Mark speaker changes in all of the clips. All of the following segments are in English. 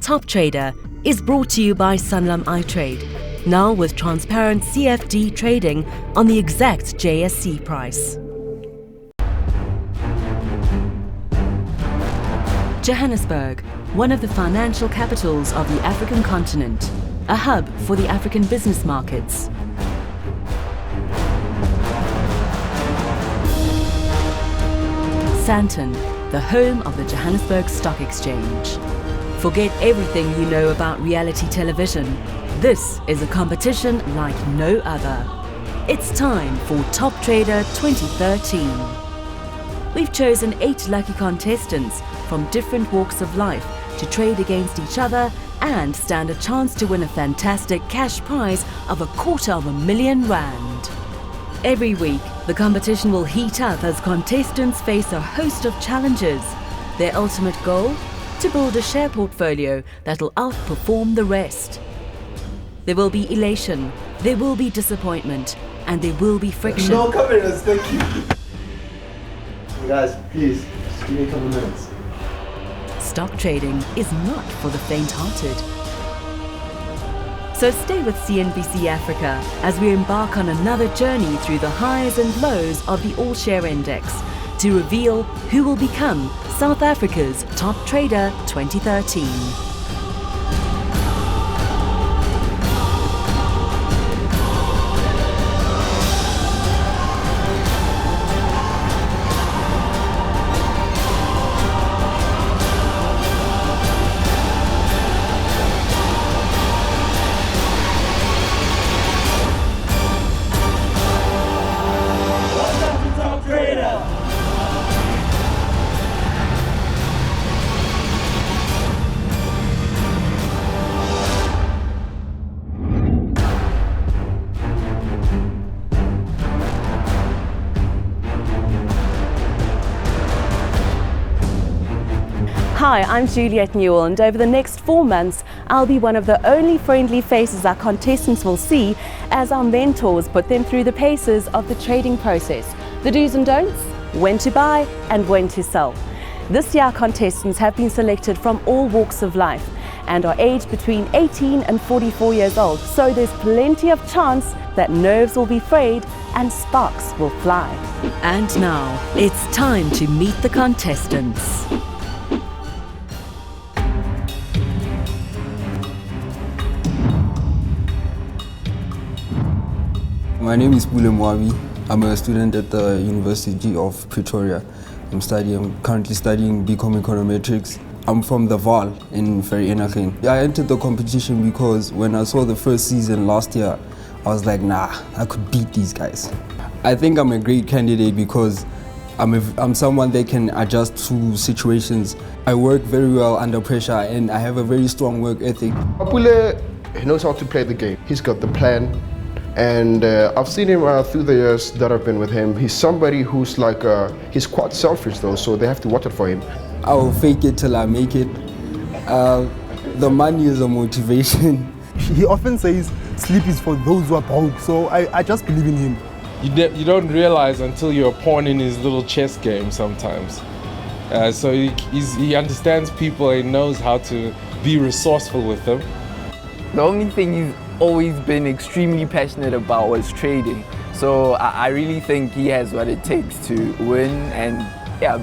Speaker 1: Top Trader is brought to you by Sanlam iTrade, now with transparent CFD trading on the exact JSE price. Johannesburg, one of the financial capitals of the African continent, a hub for the African business markets. Sandton, the home of the Johannesburg Stock Exchange. Forget everything you know about reality television. This is a competition like no other. It's time for Top Trader 2013. We've chosen 8 lucky contestants from different walks of life to trade against each other and stand a chance to win a fantastic cash prize of R250,000. Every week, the competition will heat up as contestants face a host of challenges. Their ultimate goal? To build a share portfolio that'll outperform the rest. There will be elation, there will be disappointment, and there will be friction.
Speaker 2: No cameras, thank you. Guys, please, just give me a couple minutes.
Speaker 1: Stock trading is not for the faint-hearted. So stay with CNBC Africa as we embark on another journey through the highs and lows of the All-Share Index to reveal who will become South Africa's Top Trader 2013.
Speaker 3: Hi, I'm Juliet Newell, and over the next 4 months, I'll be one of the only friendly faces our contestants will see as our mentors put them through the paces of the trading process, the do's and don'ts, when to buy and when to sell. This year, contestants have been selected from all walks of life and are aged between 18 and 44 years old, so there's plenty of chance that nerves will be frayed and sparks will fly.
Speaker 1: And now, it's time to meet the contestants.
Speaker 4: My name is Bule Mwabi. I'm a student at the University of Pretoria. I'm currently studying BCom Econometrics. I'm from the Vaal in Vereeniging. I entered the competition because when I saw the first season last year, I was like, nah, I could beat these guys. I think I'm a great candidate because I'm someone that can adjust to situations. I work very well under pressure and I have a very strong work ethic.
Speaker 5: Bule knows how to play the game. He's got the plan. And I've seen him through the years that I've been with him. He's somebody who's like, he's quite selfish though, so they have to watch it for him.
Speaker 4: I will fake it till I make it. The money is a motivation.
Speaker 6: He often says sleep is for those who are broke, so I just believe in him.
Speaker 7: You don't realize until you're a pawn in his little chess game sometimes. So he understands people and knows how to be resourceful with them.
Speaker 8: The only thing he's always been extremely passionate about was trading. So I really think he has what it takes to win and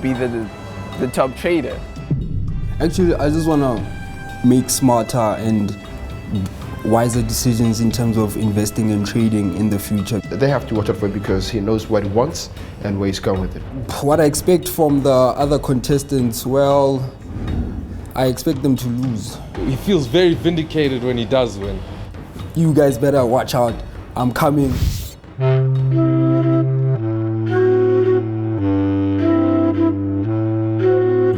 Speaker 8: be the top trader.
Speaker 4: Actually, I just want to make smarter and wiser decisions in terms of investing and trading in the future.
Speaker 5: They have to watch out for him because he knows what he wants and where he's going with it.
Speaker 4: What I expect from the other contestants, well, I expect them to lose.
Speaker 7: He feels very vindicated when he does win.
Speaker 4: You guys better watch out. I'm coming.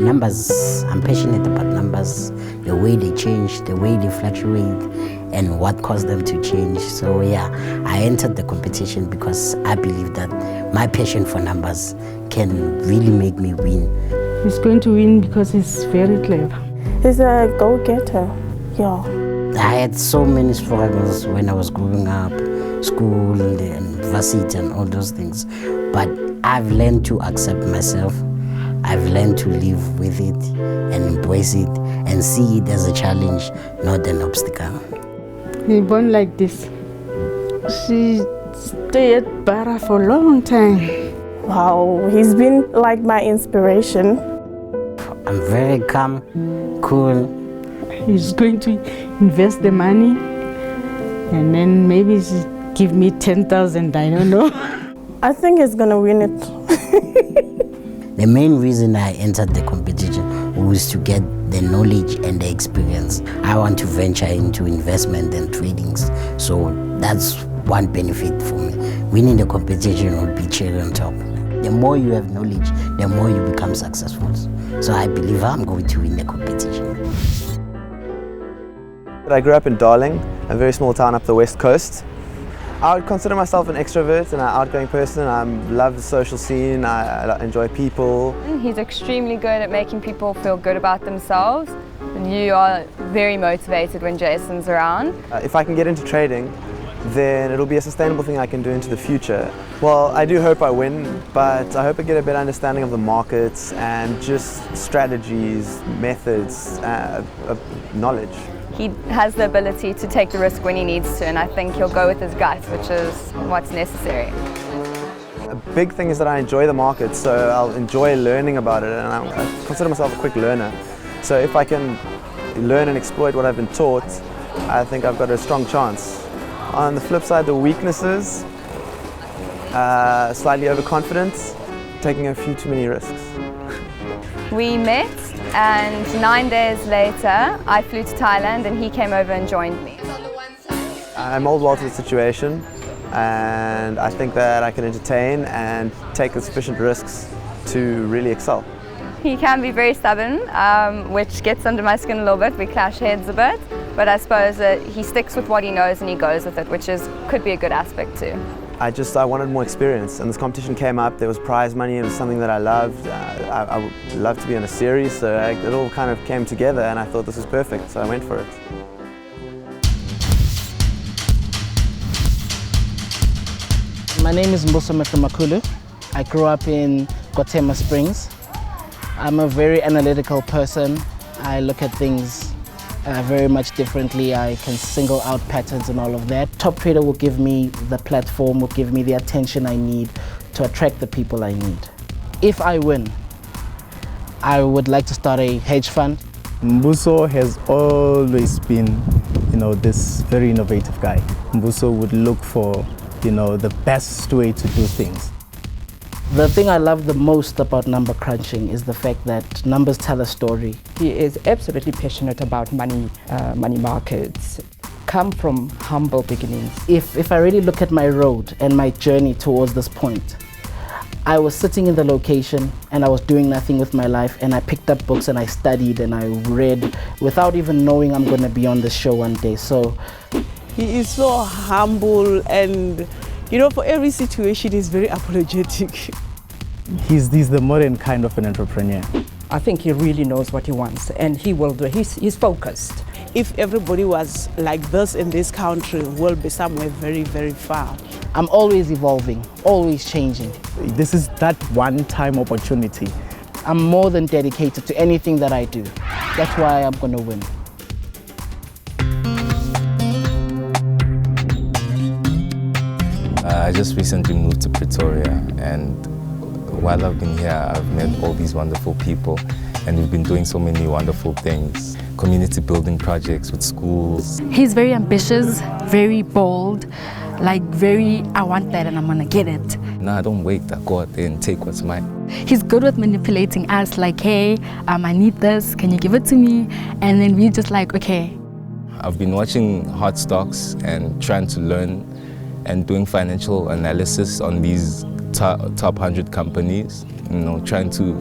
Speaker 9: Numbers, I'm passionate about numbers, the way they change, the way they fluctuate, and what caused them to change. So yeah, I entered the competition because I believe that my passion for numbers can really make me win.
Speaker 10: He's going to win because he's very clever.
Speaker 3: He's a go-getter, yeah.
Speaker 9: I had so many struggles when I was growing up, school and varsity and all those things. But I've learned to accept myself. I've learned to live with it and embrace it. and see it as a challenge, not an obstacle.
Speaker 10: He born like this. She stayed at Bara for a long time.
Speaker 3: Wow, he's been like my inspiration.
Speaker 9: I'm very calm, cool.
Speaker 10: He's going to invest the money and then maybe give me 10,000, I don't know.
Speaker 3: I think he's gonna win it.
Speaker 9: The main reason I entered the competition was to get the knowledge and the experience. I want to venture into investment and tradings, so that's one benefit for me. Winning the competition will be cherry on top. The more you have knowledge, the more you become successful. So I believe I'm going to win the competition.
Speaker 11: I grew up in Darling, a very small town up the west coast. I would consider myself an extrovert and an outgoing person. I love the social scene, I enjoy people.
Speaker 12: He's extremely good at making people feel good about themselves. And you are very motivated when Jason's around.
Speaker 11: If I can get into trading, then it'll be a sustainable thing I can do into the future. Well, I do hope I win, but I hope I get a better understanding of the markets and just strategies, methods, knowledge.
Speaker 12: He has the ability to take the risk when he needs to, and I think he'll go with his gut, which is what's necessary.
Speaker 11: A big thing is that I enjoy the market, so I'll enjoy learning about it, and I consider myself a quick learner. So if I can learn and exploit what I've been taught, I think I've got a strong chance. On the flip side, the weaknesses, slightly overconfident, taking a few too many risks.
Speaker 12: We met, and 9 days later I flew to Thailand and he came over and joined me.
Speaker 11: I'm old well to the situation, and I think that I can entertain and take the sufficient risks to really excel.
Speaker 12: He can be very stubborn, which gets under my skin a little bit. We clash heads a bit, but I suppose that he sticks with what he knows and he goes with it, which could be a good aspect too.
Speaker 11: I wanted more experience, and this competition came up. There was prize money, and it was something that I loved. I would love to be in a series, so it all kind of came together, and I thought this was perfect, so I went for it.
Speaker 13: My name is Mbuso Makulu. I grew up in Gotema Springs. I'm a very analytical person. I look at things very much differently. I can single out patterns and all of that. Top Trader will give me the platform, will give me the attention I need to attract the people I need. If I win, I would like to start a hedge fund.
Speaker 6: Mbuso has always been, this very innovative guy. Mbuso would look for, the best way to do things.
Speaker 13: The thing I love the most about number crunching is the fact that numbers tell a story.
Speaker 14: He is absolutely passionate about money markets. Come from humble beginnings.
Speaker 13: If I really look at my road and my journey towards this point, I was sitting in the location and I was doing nothing with my life, and I picked up books and I studied and I read without even knowing I'm going to be on the show one day. So
Speaker 15: he is so humble, and for every situation he's very apologetic.
Speaker 6: He's the modern kind of an entrepreneur.
Speaker 14: I think he really knows what he wants, and he will do. He's focused.
Speaker 15: If everybody was like this in this country, we'll be somewhere very, very far.
Speaker 13: I'm always evolving, always changing.
Speaker 6: This is that one-time opportunity.
Speaker 13: I'm more than dedicated to anything that I do. That's why I'm going to win.
Speaker 16: I just recently moved to Pretoria, and while I've been here, I've met all these wonderful people, and we've been doing so many wonderful things. Community building projects with schools.
Speaker 17: He's very ambitious, very bold, I want that and I'm gonna get it.
Speaker 16: No, I don't wait, I go out there and take what's mine.
Speaker 17: He's good with manipulating us, hey, I need this, can you give it to me? And then we just okay.
Speaker 16: I've been watching hot stocks and trying to learn and doing financial analysis on these top 100 companies, trying to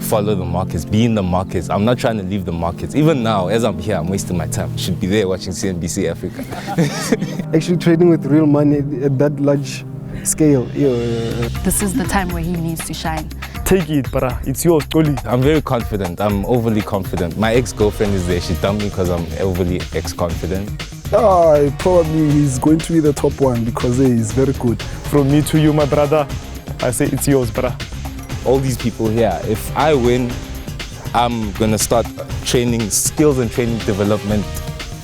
Speaker 16: follow the markets, be in the markets. I'm not trying to leave the markets. Even now, as I'm here, I'm wasting my time. I should be there watching CNBC Africa.
Speaker 2: Actually trading with real money at that large scale.
Speaker 17: This is the time where he needs to shine.
Speaker 6: Take it, para. It's yours, Toli.
Speaker 16: I'm very confident. I'm overly confident. My ex-girlfriend is there. She dumped me because I'm overly ex-confident.
Speaker 2: Probably he's going to be the top one because he's very good.
Speaker 6: From me to you, my brother, I say it's yours, brother.
Speaker 16: All these people here, if I win, I'm gonna start training, skills and training development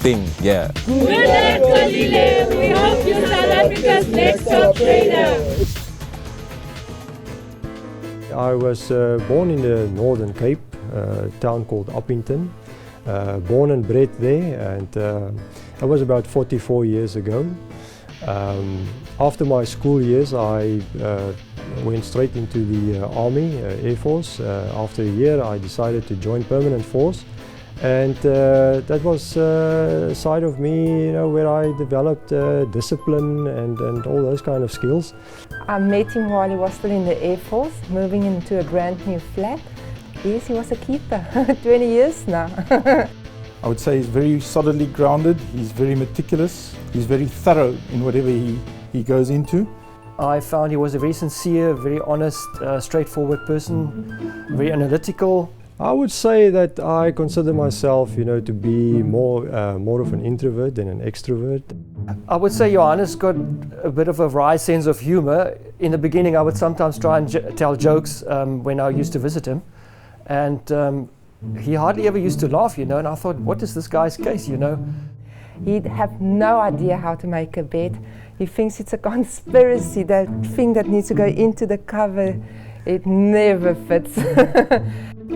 Speaker 16: thing, yeah.
Speaker 18: Well done, Kolile. We hope you're South Africa's next top trader.
Speaker 19: I was born in the Northern Cape, a town called Uppington. Born and bred there, and that was about 44 years ago. After my school years, I went straight into the Army, Air Force. After a year, I decided to join permanent force, and that was a side of me, you know, where I developed discipline and all those kind of skills.
Speaker 20: I met him while he was still in the Air Force, moving into a brand new flat. Yes, he was a keeper, 20 years now.
Speaker 21: I would say he's very solidly grounded, he's very meticulous, he's very thorough in whatever he goes into.
Speaker 22: I found he was a very sincere, very honest, straightforward person, very analytical.
Speaker 19: I would say that I consider myself, you know, to be more of an introvert than an extrovert.
Speaker 22: I would say Johannes got a bit of a wry sense of humor. In the beginning, I would sometimes try and tell jokes when I used to visit him. And he hardly ever used to laugh, you know, and I thought, what is this guy's case, you know?
Speaker 20: He'd have no idea how to make a bet. He thinks it's a conspiracy, that thing that needs to go into the cover. It never fits.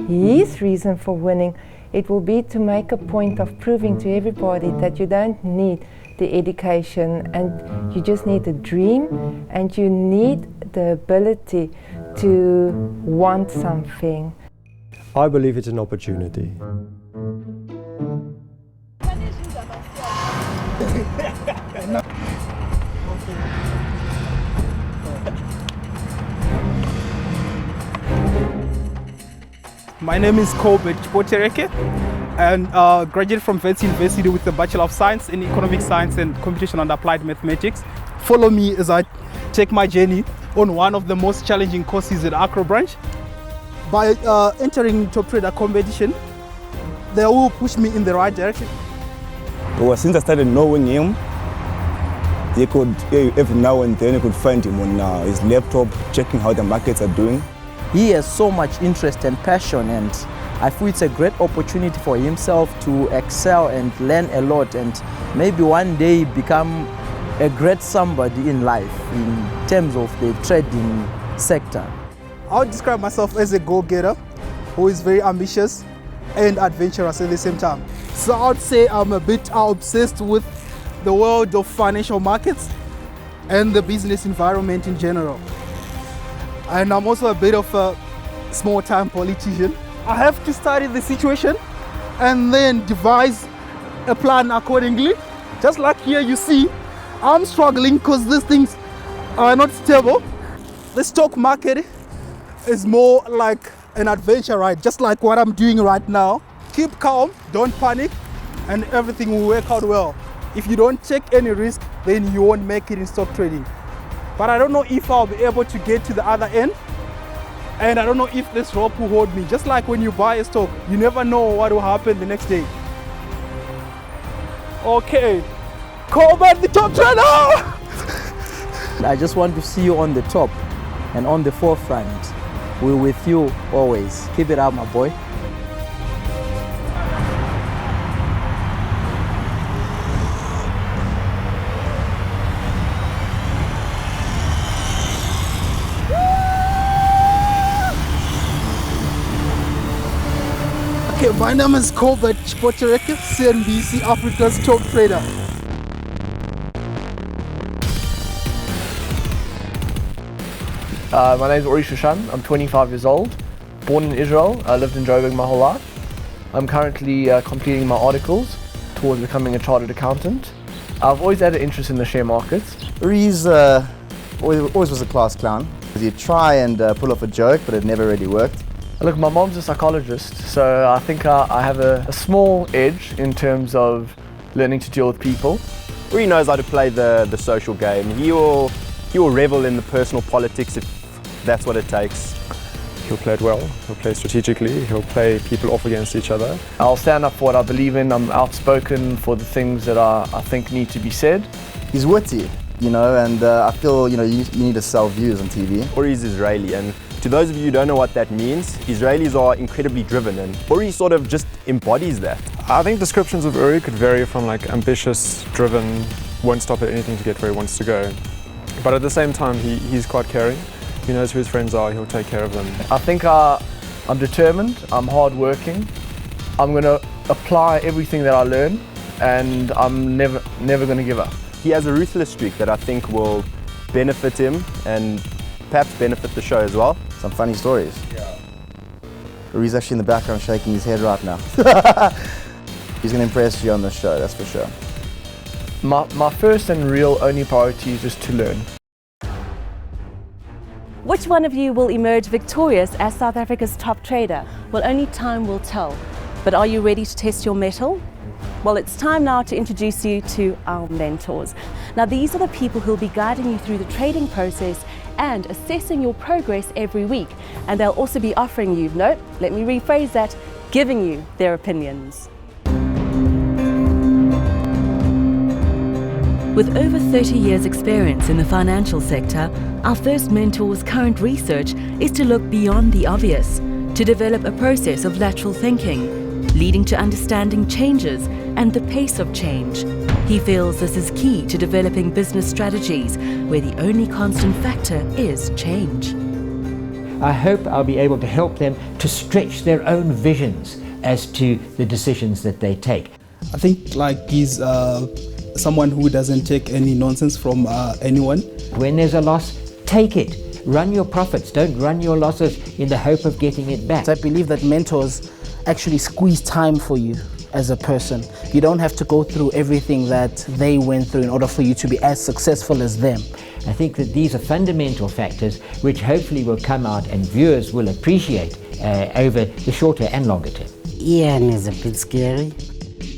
Speaker 20: His reason for winning, it will be to make a point of proving to everybody that you don't need the education and you just need a dream and you need the ability to want something.
Speaker 19: I believe it's an opportunity.
Speaker 23: My name is Coveted and graduated from Wits University with a Bachelor of Science in Economic Science and Computation and Applied Mathematics. Follow me as I take my journey on one of the most challenging courses at Accra branch. By entering Top Trader competition, they will push me in the right direction.
Speaker 24: Well, since I started knowing him, he could, every now and then, you could find him on his laptop, checking how the markets are doing.
Speaker 25: He has so much interest and passion, and I feel it's a great opportunity for himself to excel and learn a lot and maybe one day become a great somebody in life in terms of the trading sector.
Speaker 23: I would describe myself as a go-getter who is very ambitious and adventurous at the same time. So I would say I'm a bit obsessed with the world of financial markets and the business environment in general. And I'm also a bit of a small-time politician. I have to study the situation and then devise a plan accordingly. Just like here you see, I'm struggling because these things are not stable. The stock market is more like an adventure ride, just like what I'm doing right now. Keep calm, don't panic, and everything will work out well. If you don't take any risk, then you won't make it in stock trading. But I don't know if I'll be able to get to the other end, and I don't know if this rope will hold me. Just like when you buy a stock, you never know what will happen the next day. Okay, call back the top trader!
Speaker 25: I just want to see you on the top and on the forefront. We're with you always. Keep it up, my boy.
Speaker 23: Okay, my name is Coveted, CNBC Africa's Top Trader.
Speaker 26: My name is Ori Shushan. I'm 25 years old, born in Israel. I lived in Joburg my whole life. I'm currently completing my articles towards becoming a chartered accountant. I've always had an interest in the share markets.
Speaker 11: Ori's always was a class clown. He'd try and pull off a joke, but it never really worked.
Speaker 26: Look, my mom's a psychologist, so I think I have a small edge in terms of learning to deal with people.
Speaker 27: Ori knows how to play the social game. He will revel in the personal politics if that's what it takes.
Speaker 28: He'll play it well, he'll play strategically, he'll play people off against each other.
Speaker 26: I'll stand up for what I believe in. I'm outspoken for the things that I think need to be said.
Speaker 11: He's witty, you know, and I feel, you know, you need to sell views on TV.
Speaker 27: Ori is Israeli, and To those of you who don't know what that means, Israelis are incredibly driven, and Uri sort of just embodies that.
Speaker 28: I think descriptions of Uri could vary from like ambitious, driven, won't stop at anything to get where he wants to go. But at the same time, he's quite caring. He knows who his friends are, he'll take care of them.
Speaker 26: I think I'm determined, I'm hardworking. I'm going to apply everything that I learn, and I'm never going to give up.
Speaker 27: He has a ruthless streak that I think will benefit him and perhaps benefit the show as well.
Speaker 1: Some funny stories. Yeah. Uri's actually in the background shaking his head right now. He's going to impress you on this show, that's for sure.
Speaker 26: My first and real only priority is just to learn.
Speaker 3: Which one of you will emerge victorious as South Africa's top trader? Well, only time will tell. But are you ready to test your mettle? Well, it's time now to introduce you to our mentors. Now, these are the people who'll be guiding you through the trading process and assessing your progress every week. And they'll also be offering you, no, let me rephrase that, giving you their opinions.
Speaker 4: With over 30 years' experience in the financial sector, our first mentor's current research is to look beyond the obvious, to develop a process of lateral thinking, leading to understanding changes and the pace of change. He feels this is key to developing business strategies where the only constant factor is change.
Speaker 5: I hope I'll be able to help them to stretch their own visions as to the decisions that they take.
Speaker 23: I think like he's someone who doesn't take any nonsense from anyone.
Speaker 5: When there's a loss, take it. Run your profits, don't run your losses in the hope of getting it back.
Speaker 13: I believe that mentors actually squeeze time for you as a person. You don't have to go through everything that they went through in order for you to be as successful as them.
Speaker 5: I think that these are fundamental factors which hopefully will come out and viewers will appreciate over the shorter and longer term.
Speaker 7: Ian is a bit scary.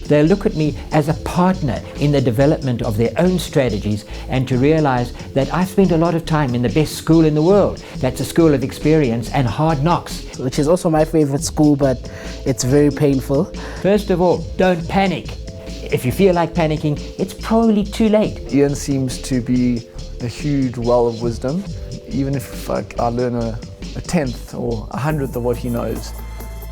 Speaker 5: They'll look at me as a partner in the development of their own strategies and to realize that I've spent a lot of time in the best school in the world. That's a school of experience and hard knocks.
Speaker 13: Which is also my favorite school, but it's very painful.
Speaker 5: First of all, don't panic. If you feel like panicking, it's probably too late.
Speaker 26: Ian seems to be a huge well of wisdom. Even if I learn a tenth or 100th of what he knows,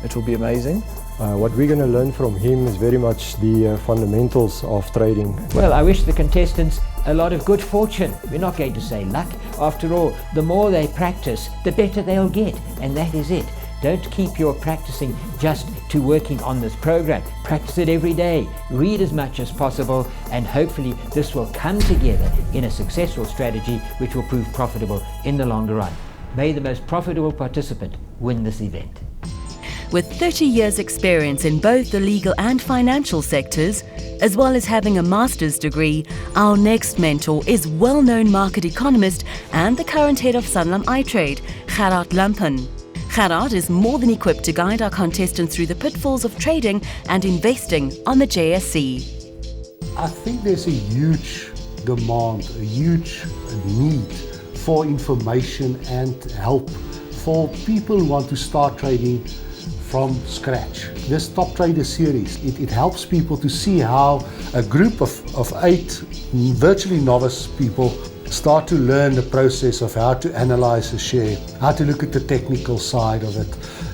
Speaker 26: it will be amazing.
Speaker 19: What we're going to learn from him is very much the fundamentals of trading.
Speaker 5: Well, I wish the contestants a lot of good fortune. We're not going to say luck. After all, the more they practice, the better they'll get, and that is it. Don't keep your practicing just to working on this program. Practice it every day. Read as much as possible, and hopefully this will come together in a successful strategy which will prove profitable in the longer run. May the most profitable participant win this event.
Speaker 4: With 30 years' experience in both the legal and financial sectors, as well as having a master's degree, our next mentor is well-known market economist and the current head of Sanlam iTrade, Gerard Lampen. Gerard is more than equipped to guide our contestants through the pitfalls of trading and investing on the JSE.
Speaker 8: I think there's a huge demand, a huge need for information and help for people who want to start trading from scratch. This Top Trader series, it helps people to see how a group of 8 virtually novice people start to learn the process of how to analyze a share, how to look at the technical side of it,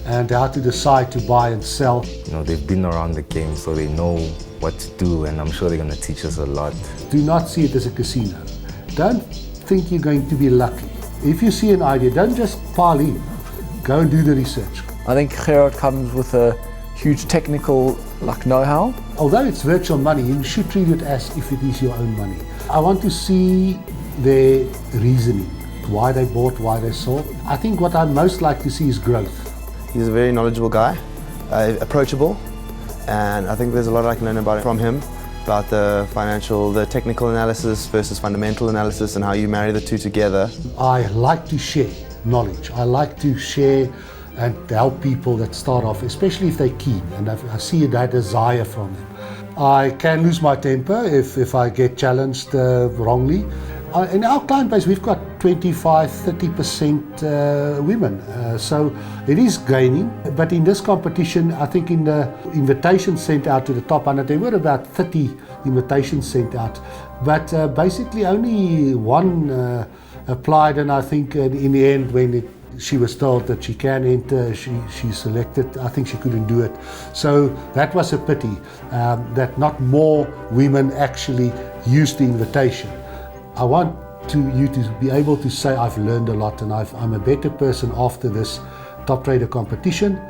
Speaker 8: and how to decide to buy and sell.
Speaker 16: You know, they've been around the game, so they know what to do, and I'm sure they're going to teach us a lot.
Speaker 8: Do not see it as a casino. Don't think you're going to be lucky. If you see an idea, don't just pile in. Go and do the research.
Speaker 26: I think Gerard comes with a huge technical know-how.
Speaker 8: Although it's virtual money, you should treat it as if it is your own money. I want to see their reasoning, why they bought, why they sold. I think what I'd most like to see is growth.
Speaker 11: He's a very knowledgeable guy, approachable, and I think there's a lot I can learn from him, about the technical analysis versus fundamental analysis and how you marry the two together.
Speaker 8: I like to share knowledge. I like to share and help people that start off, especially if they're keen, and I see that desire from them. I can lose my temper if I get challenged wrongly. In our client base, we've got 25-30% women, so it is gaining. But in this competition, I think in the invitations sent out to the top 100, there were about 30 invitations sent out. But basically only one applied, and I think in the end, when it She was told that she can enter, she selected, I think she couldn't do it. So that was a pity that not more women actually used the invitation. I want you to be able to say I've learned a lot and I'm a better person after this Top Trader competition.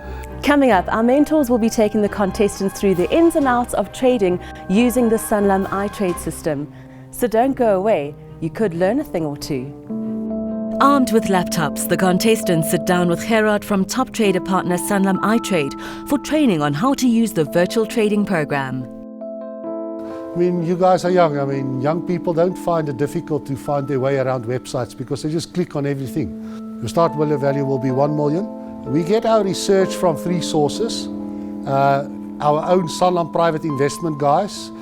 Speaker 3: Coming up, our mentors will be taking the contestants through the ins and outs of trading using the Sanlam iTrade system. So don't go away, you could learn a thing or two.
Speaker 4: Armed with laptops, the contestants sit down with Gerard from Top Trader partner Sanlam iTrade for training on how to use the virtual trading program.
Speaker 8: I mean, you guys are young. I mean, young people don't find it difficult to find their way around websites because they just click on everything. Your start value will be 1 million. We get our research from 3 sources. Our own Sanlam private investment guys,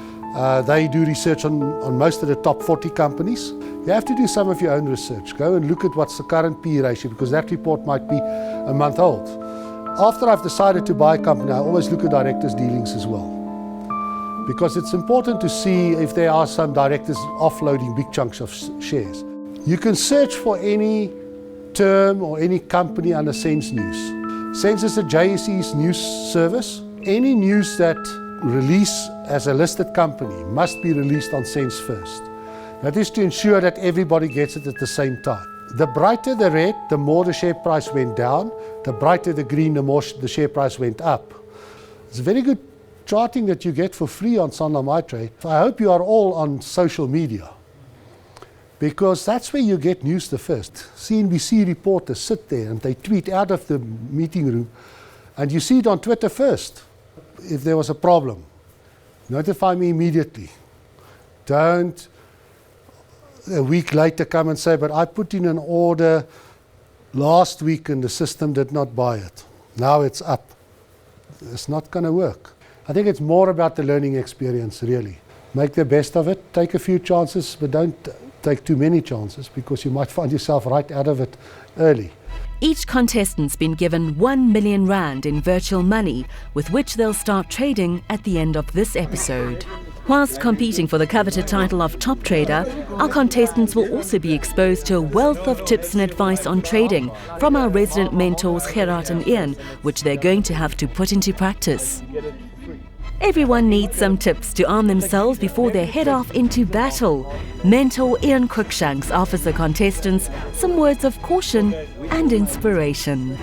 Speaker 8: they do research on most of the top 40 companies. You have to do some of your own research. Go and look at what's the current P ratio because that report might be a month old. After I've decided to buy a company, I always look at directors' dealings as well. Because it's important to see if there are some directors offloading big chunks of shares. You can search for any term or any company under Sense News. Sense is a JSE's news service. Any news that release as a listed company must be released on Sense first. That is to ensure that everybody gets it at the same time. The brighter the red, the more the share price went down. The brighter the green, the more the share price went up. It's a very good charting that you get for free on Sanlam iTrade. I hope you are all on social media because that's where you get news the first. CNBC reporters sit there and they tweet out of the meeting room and you see it on Twitter first. If there was a problem, notify me immediately. Don't a week later come and say, but I put in an order last week and the system did not buy it. Now it's up. It's not going to work. I think it's more about the learning experience, really. Make the best of it, take a few chances, but don't take too many chances because you might find yourself right out of it early.
Speaker 4: Each contestant's been given 1 million rand in virtual money with which they'll start trading at the end of this episode. Whilst competing for the coveted title of Top Trader, our contestants will also be exposed to a wealth of tips and advice on trading from our resident mentors Gerard and Ian, which they're going to have to put into practice. Everyone needs some tips to arm themselves before they head off into battle. Mentor Ian Cruikshanks offers the contestants some words of caution and inspiration.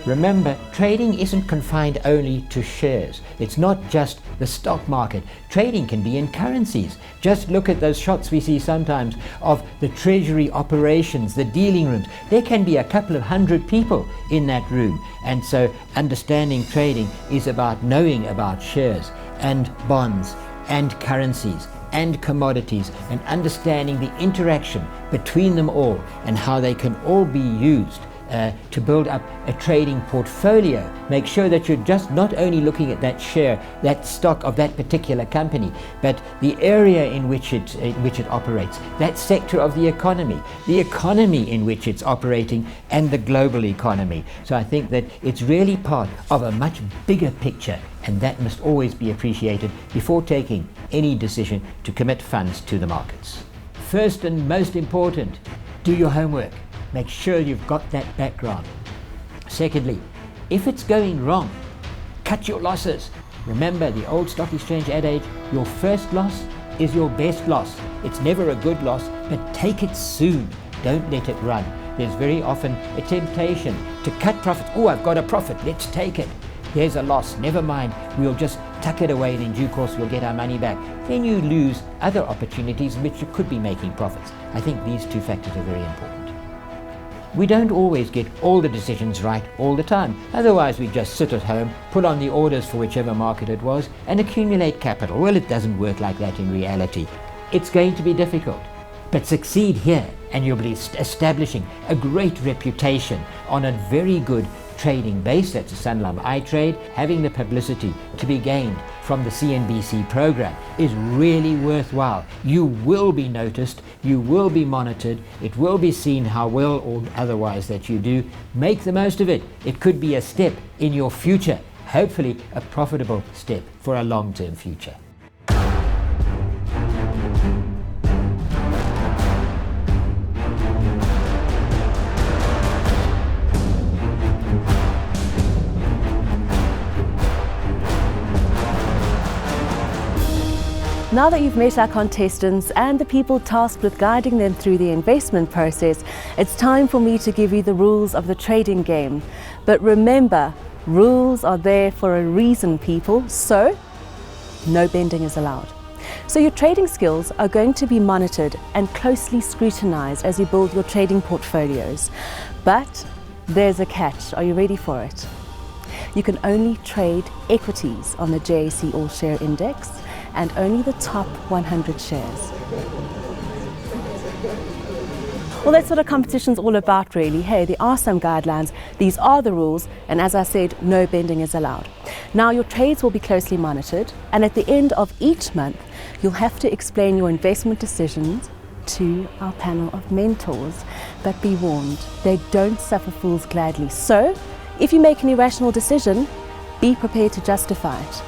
Speaker 5: Remember, trading isn't confined only to shares. It's not just the stock market. Trading can be in currencies. Just look at those shots we see sometimes of the treasury operations, the dealing rooms. There can be a couple of 100 people in that room. And so understanding trading is about knowing about shares and bonds and currencies and commodities and understanding the interaction between them all and how they can all be used to build up a trading portfolio. Make sure that you're just not only looking at that share, that stock of that particular company, but the area in which it operates, that sector of the economy in which it's operating, and the global economy. So I think that it's really part of a much bigger picture, and that must always be appreciated before taking any decision to commit funds to the markets. First and most important, do your homework. Make sure you've got that background. Secondly, if it's going wrong, cut your losses. Remember the old stock exchange adage, your first loss is your best loss. It's never a good loss, but take it soon. Don't let it run. There's very often a temptation to cut profits. Oh, I've got a profit, let's take it. There's a loss, never mind, we'll just tuck it away and in due course we'll get our money back. Then you lose other opportunities in which you could be making profits. I think these two factors are very important. We don't always get all the decisions right all the time. Otherwise we just sit at home, put on the orders for whichever market it was and accumulate capital. Well, it doesn't work like that in reality. It's going to be difficult. But succeed here and you'll be establishing a great reputation on a very good trading base. That's a Sanlam iTrade. Having the publicity to be gained from the CNBC program is really worthwhile. You will be noticed, you will be monitored, it will be seen how well or otherwise that you do. Make the most of it. It could be a step in your future, hopefully a profitable step for a long-term future.
Speaker 3: Now that you've met our contestants and the people tasked with guiding them through the investment process, it's time for me to give you the rules of the trading game. But remember, rules are there for a reason, people, so no bending is allowed. So your trading skills are going to be monitored and closely scrutinized as you build your trading portfolios. But there's a catch. Are you ready for it? You can only trade equities on the JSE All Share Index and only the top 100 shares. Well, that's what a competition's all about, really. Hey, there are some guidelines, these are the rules, and as I said, no bending is allowed. Now, your trades will be closely monitored, and at the end of each month, you'll have to explain your investment decisions to our panel of mentors. But be warned, they don't suffer fools gladly. So, if you make an irrational decision, be prepared to justify it.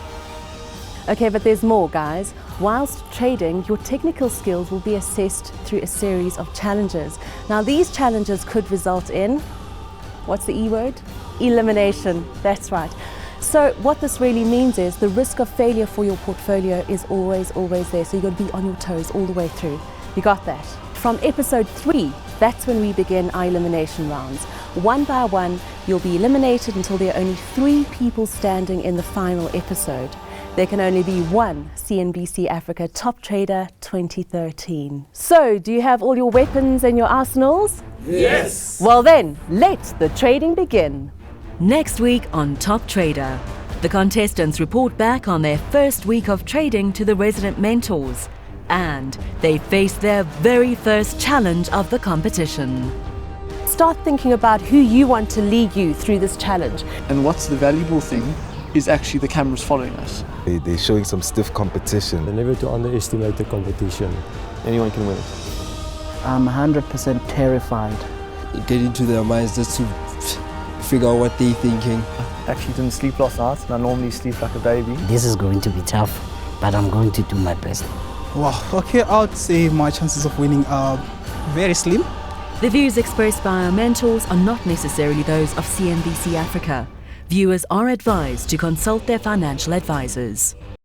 Speaker 3: Okay, but there's more, guys. Whilst trading, your technical skills will be assessed through a series of challenges. Now, these challenges could result in, what's the E word? Elimination, that's right. So what this really means is the risk of failure for your portfolio is always there. So you've got to be on your toes all the way through. You got that? From episode 3, that's when we begin our elimination rounds. One by one, you'll be eliminated until there are only 3 people standing in the final episode. There can only be one CNBC Africa Top Trader 2013. So, do you have all your weapons and your arsenals?
Speaker 18: Yes!
Speaker 3: Well then, let the trading begin.
Speaker 4: Next week on Top Trader, the contestants report back on their first week of trading to the resident mentors, and they face their very first challenge of the competition.
Speaker 3: Start thinking about who you want to lead you through this challenge.
Speaker 2: And what's the valuable thing is actually the cameras following us.
Speaker 16: They're showing some stiff competition.
Speaker 19: Never to underestimate the competition.
Speaker 27: Anyone can win.
Speaker 13: I'm 100% terrified.
Speaker 6: Get into their minds just to figure out what they're thinking.
Speaker 26: Actually didn't sleep last night, and I normally sleep like a baby.
Speaker 7: This is going to be tough, but I'm going to do my best.
Speaker 23: Wow, okay, I would say my chances of winning are very slim.
Speaker 4: The views expressed by our mentors are not necessarily those of CNBC Africa. Viewers are advised to consult their financial advisors.